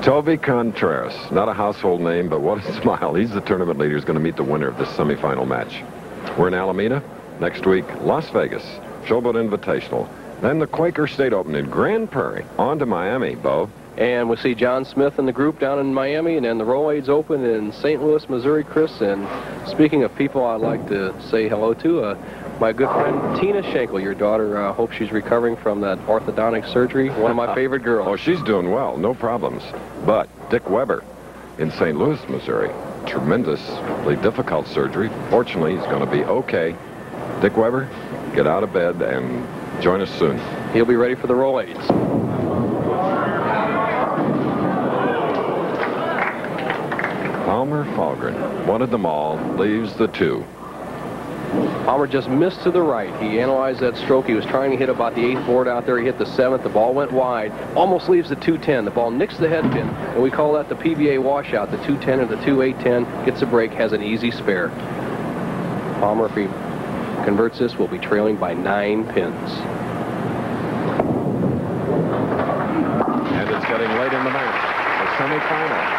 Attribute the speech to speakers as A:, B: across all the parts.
A: Toby Contreras, not a household name, but what a smile. He's the tournament leader who's going to meet the winner of this semifinal match. We're in Alameda. Next week, Las Vegas, Showboat Invitational. Then the Quaker State Open in Grand Prairie. On to Miami, Bo.
B: And we'll see John Smith and the group down in Miami, and then the Rolaids Open in St. Louis, Missouri, Chris. And speaking of people I'd like to say hello to, my good friend Tina Schenkel, your daughter, hope she's recovering from that orthodontic surgery. One of my favorite girls.
A: Oh, she's doing well, no problems. But Dick Weber in St. Louis, Missouri, tremendously difficult surgery. Fortunately, he's going to be okay. Dick Weber, get out of bed and join us soon.
B: He'll be ready for the Rolaids.
A: Palmer Fahlgren wanted them all, leaves the 2.
B: Palmer just missed to the right. He analyzed that stroke. He was trying to hit about the 8th board out there. He hit the 7th. The ball went wide. Almost leaves the 210. The ball nicks the head pin, and we call that the PBA washout. The 210 or the 2810 gets a break, has an easy spare. Palmer, if he converts this, will be trailing by 9 pins.
A: And it's getting late in the match. The semifinal.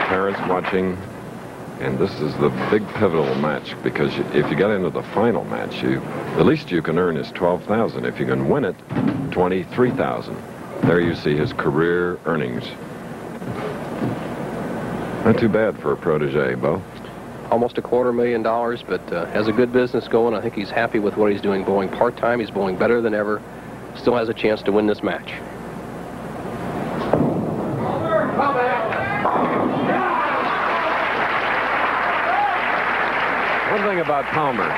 A: Parents watching, and this is the big pivotal match, because if you get into the final match, the least you can earn is $12,000. If you can win it, $23,000. There you see his career earnings. Not too bad for a protege, Bo.
B: Almost $250,000, but has a good business going. I think he's happy with what he's doing. Bowling part-time, he's bowling better than ever. Still has a chance to win this match.
A: One thing about Palmer,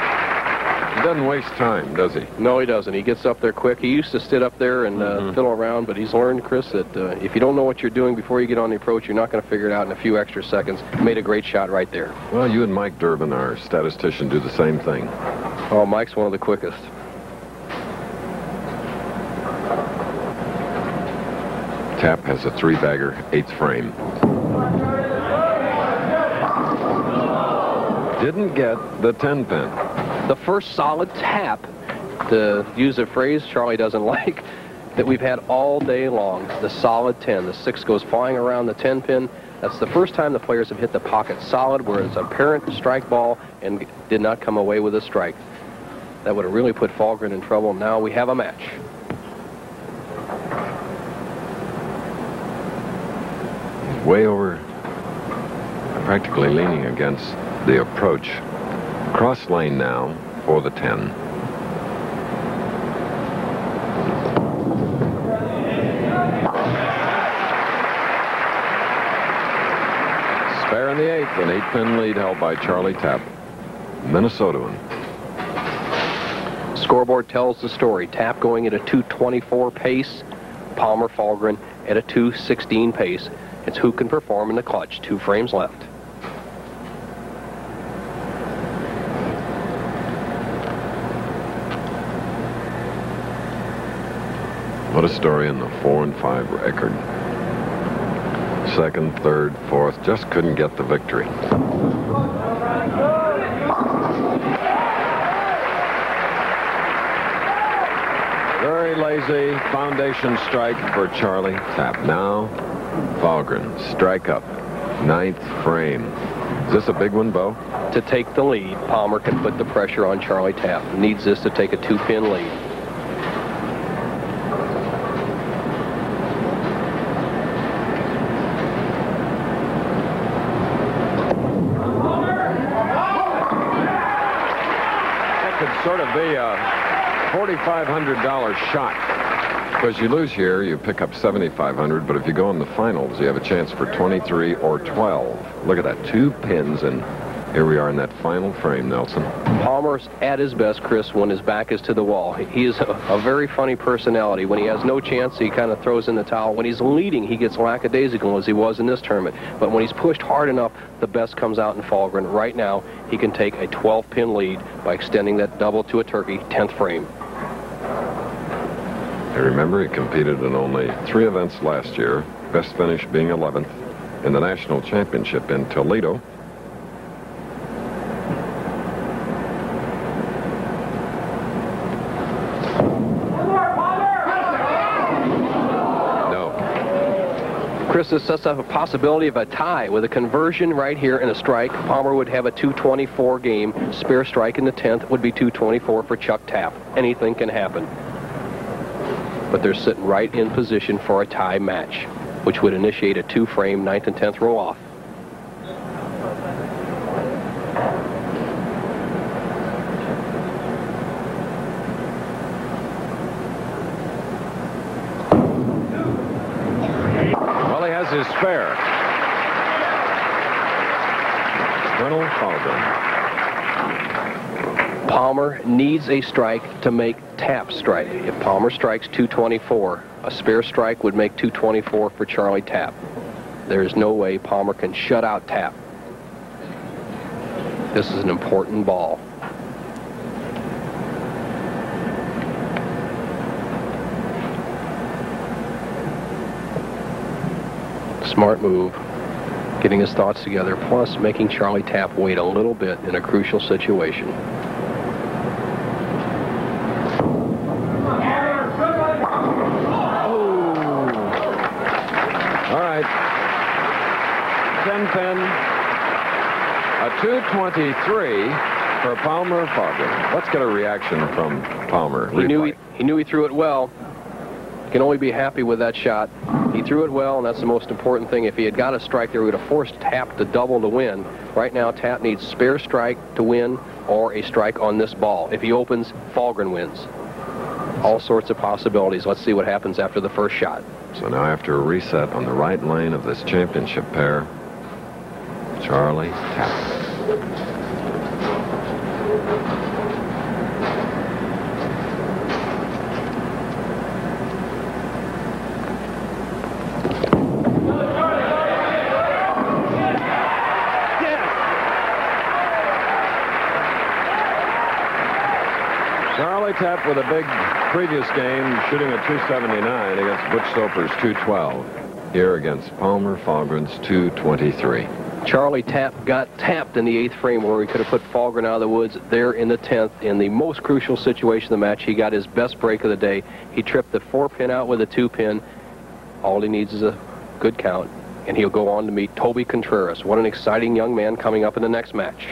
A: he doesn't waste time, does he?
B: No, he doesn't. He gets up there quick. He used to sit up there and fiddle around, but he's learned, Chris, that if you don't know what you're doing before you get on the approach, you're not going to figure it out in a few extra seconds. Made a great shot right there.
A: Well, you and Mike Durbin, our statistician, do the same thing.
B: Oh, Mike's one of the quickest.
A: Tap has a 3-bagger, 8th frame. Didn't get the 10-pin.
B: The first solid tap, to use a phrase Charlie doesn't like, that we've had all day long. The solid 10. The 6 goes flying around the 10-pin. That's the first time the players have hit the pocket solid, where it's a apparent strike ball and did not come away with a strike. That would have really put Fahlgren in trouble. Now we have a match.
A: He's way over, practically leaning against the approach. Cross lane now for the 10. Spare in the 8th, an 8-pin lead held by Charlie Tapp, Minnesotan.
B: Scoreboard tells the story. Tapp going at a 2:24 pace. Palmer Fahlgren at a 2:16 pace. It's who can perform in the clutch. 2 frames left.
A: What a story in the 4 and 5 record. 2nd, 3rd, 4th, just couldn't get the victory. Very lazy foundation strike for Charlie Tapp. Now, Fahlgren, strike up, 9th frame. Is this a big one, Bo?
B: To take the lead, Palmer can put the pressure on Charlie Tapp. Needs this to take a 2-pin lead.
A: Sort of be a $4,500 shot, because you lose here, you pick up $7,500, but if you go in the finals, you have a chance for 23 or 12. Look at that, 2 pins, and here we are in that final frame, Nelson.
B: Palmer's at his best, Chris, when his back is to the wall. He is a very funny personality. When he has no chance, he kind of throws in the towel. When he's leading, he gets lackadaisical, as he was in this tournament. But when he's pushed hard enough, the best comes out in Fahlgren. Right now, he can take a 12-pin lead by extending that double to a turkey, 10th frame.
A: I remember he competed in only 3 events last year, best finish being 11th in the national championship in Toledo.
B: Chris, this sets up a possibility of a tie with a conversion right here and a strike. Palmer would have a 224 game. Spare strike in the 10th would be 224 for Chuck Tapp. Anything can happen. But they're sitting right in position for a tie match, which would initiate a 2-frame 9th and 10th roll off.
A: His spare. Colonel Fahlgren.
B: Palmer needs a strike to make Tapp strike. If Palmer strikes 224, a spare strike would make 224 for Charlie Tapp. There's no way Palmer can shut out Tapp. This is an important ball. Smart move, getting his thoughts together, plus making Charlie Tapp wait a little bit in a crucial situation.
A: Oh. All right. 10-10. A 223 for Palmer Fahlgren. Let's get a reaction from Palmer.
B: He knew he threw it well. Can only be happy with that shot. He threw it well, and that's the most important thing. If he had got a strike there, we would have forced Tapp to double to win. Right now, Tapp needs spare strike to win or a strike on this ball. If he opens, Fahlgren wins. All sorts of possibilities. Let's see what happens after the first shot.
A: So now after a reset on the right lane of this championship pair, Charlie Tapp. Charlie Tapp with a big previous game, shooting a 279 against Butch Soper's 212. Here against Palmer Fahlgren's 223.
B: Charlie Tapp got tapped in the 8th frame where he could have put Fahlgren out of the woods. There in the 10th, in the most crucial situation of the match, he got his best break of the day. He tripped the 4-pin out with a 2-pin. All he needs is a good count, and he'll go on to meet Toby Contreras. What an exciting young man coming up in the next match.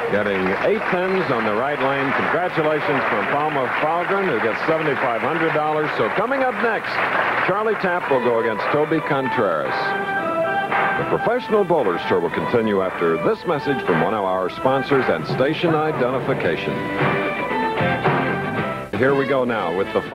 A: Getting 8 pins on the right lane. Congratulations from Palmer Fahlgren, who gets $7,500. So coming up next, Charlie Tapp will go against Toby Contreras. The Professional Bowlers Tour will continue after this message from one of our sponsors and station identification. Here we go now with the